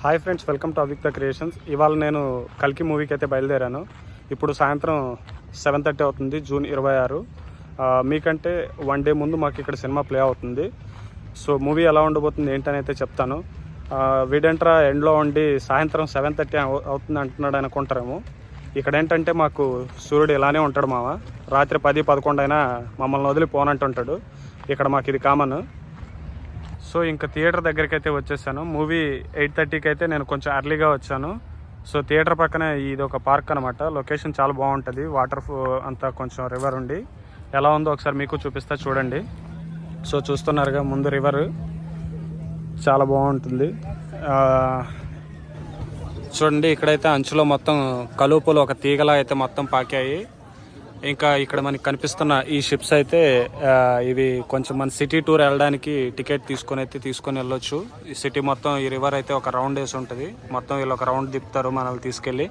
Hi friends, welcome to Avikta creations. ఇవాళ నేను కల్కి మూవీకి అయితే బయలుదేరాను. ఇప్పుడు సాయంత్రం 7:30 అవుతుంది, జూన్ 26. మీకంటే వన్ డే ముందు మాకు ఇక్కడ సినిమా ప్లే అవుతుంది. సో మూవీ ఎలా ఉండబోతుంది ఏంటని అయితే చెప్తాను. వీడెంట్రా ఎండ్లో ఉండి సాయంత్రం 7:30 అవుతుంది అంటున్నాడు అనుకుంటారేమో. ఇక్కడ ఏంటంటే మాకు సూర్యుడు ఇలానే ఉంటాడు మామ. రాత్రి 10-11 అయినా మమ్మల్ని వదిలి పోనంటుంటాడు. ఇక్కడ మాకు ఇది కామన్. సో ఇంకా థియేటర్ దగ్గరికి అయితే వచ్చేసాను. మూవీ 8:30కి అయితే నేను కొంచెం ఎర్లీగా వచ్చాను. సో థియేటర్ పక్కనే ఇది ఒక పార్క్ అనమాట. లొకేషన్ చాలా బాగుంటుంది. వాటర్ అంతా కొంచెం రివర్ ఉండి ఎలా ఉందో ఒకసారి మీకు చూపిస్తా చూడండి. సో చూస్తున్నారుగా ముందు రివర్ చాలా బాగుంటుంది. చూడండి, ఇక్కడైతే అంచులో మొత్తం కలుపులు ఒక తీగలా అయితే మొత్తం పాకాయి. ఇంకా ఇక్కడ మనకి కనిపిస్తున్న ఈ షిప్స్ అయితే ఇవి కొంచెం మన సిటీ టూర్ వెళ్ళడానికి టికెట్ తీసుకొని వెళ్ళొచ్చు. ఈ సిటీ మొత్తం ఈ రివర్ అయితే ఒక రౌండ్ వేసి ఉంటుంది. మొత్తం వీళ్ళు ఒక రౌండ్ తిప్పుతారు మనల్ని తీసుకెళ్ళి.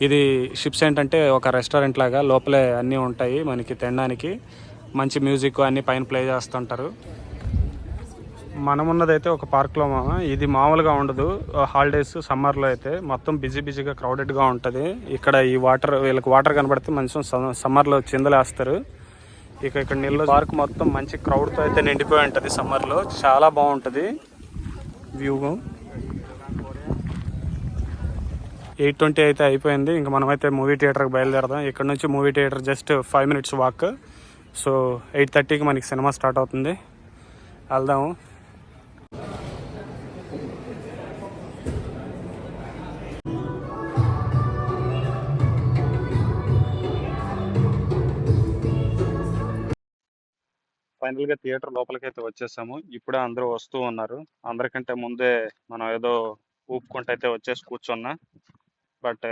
ఇది షిప్స్ ఏంటంటే ఒక రెస్టారెంట్ లాగా, లోపలే అన్నీ ఉంటాయి మనకి తినడానికి. మంచి మ్యూజిక్ అన్నీ పైన ప్లే చేస్తుంటారు. మనమున్నదైతే ఒక పార్క్లో మామ. ఇది మామూలుగా ఉండదు. హాలిడేస్ సమ్మర్లో అయితే మొత్తం బిజీగా క్రౌడెడ్గా ఉంటుంది. ఇక్కడ ఈ వీళ్ళకి వాటర్ కనబడితే మంచి సమ్మర్లో చిందలేస్తారు. ఇక్కడ నీళ్ళు పార్క్ మొత్తం మంచి క్రౌడ్తో అయితే నిండిపోయి ఉంటుంది. సమ్మర్లో చాలా బాగుంటుంది వ్యూ. 8:20 అయితే అయిపోయింది. ఇంకా మనమైతే మూవీ థియేటర్కి బయలుదేరదాం. ఇక్కడ నుంచి movie theatre just 5 minutes walk. So 8:30కి మనకి సినిమా స్టార్ట్ అవుతుంది. వెళ్దాము. ఫైనల్గా థియేటర్ లోపలికైతే వచ్చేసాము. ఇప్పుడే అందరూ వస్తూ ఉన్నారు. అందరికంటే ముందే మనం ఏదో ఊపుకుంటూ అయితే వచ్చేసి కూర్చున్నా. బట్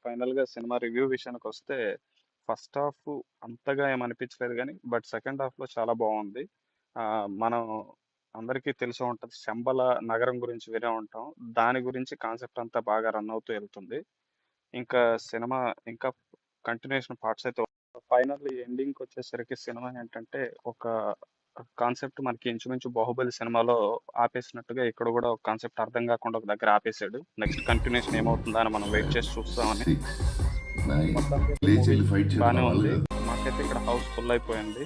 ఫైనల్గా సినిమా రివ్యూ విషయానికి వస్తే ఫస్ట్ హాఫ్ అంతగా ఏమనిపించలేదు కానీ బట్ సెకండ్ హాఫ్లో చాలా బాగుంది. మనం అందరికీ తెలిసి ఉంటుంది, శంబల నగరం గురించి వినే ఉంటాం. దాని గురించి కాన్సెప్ట్ అంతా బాగా రన్ అవుతూ వెళ్తుంది. ఇంకా సినిమా ఇంకా కంటిన్యూషన్ పార్ట్స్ అయితే ఫైనల్ ఎండింగ్కి వచ్చేసరికి సినిమా ఏంటంటే ఒక కాన్సెప్ట్ మనకి ఇంచుమించు బాహుబలి సినిమాలో ఆపేసినట్టుగా ఇక్కడ కూడా ఒక కాన్సెప్ట్ అర్థం కాకుండా ఒక దగ్గర ఆపేసాడు. నెక్స్ట్ కంటిన్యూషన్ ఏమవుతుందా అని మనం వెయిట్ చేసి చూస్తామని. బాగానే ఉంది. మాకైతే ఇక్కడ హౌస్ ఫుల్ అయిపోయింది.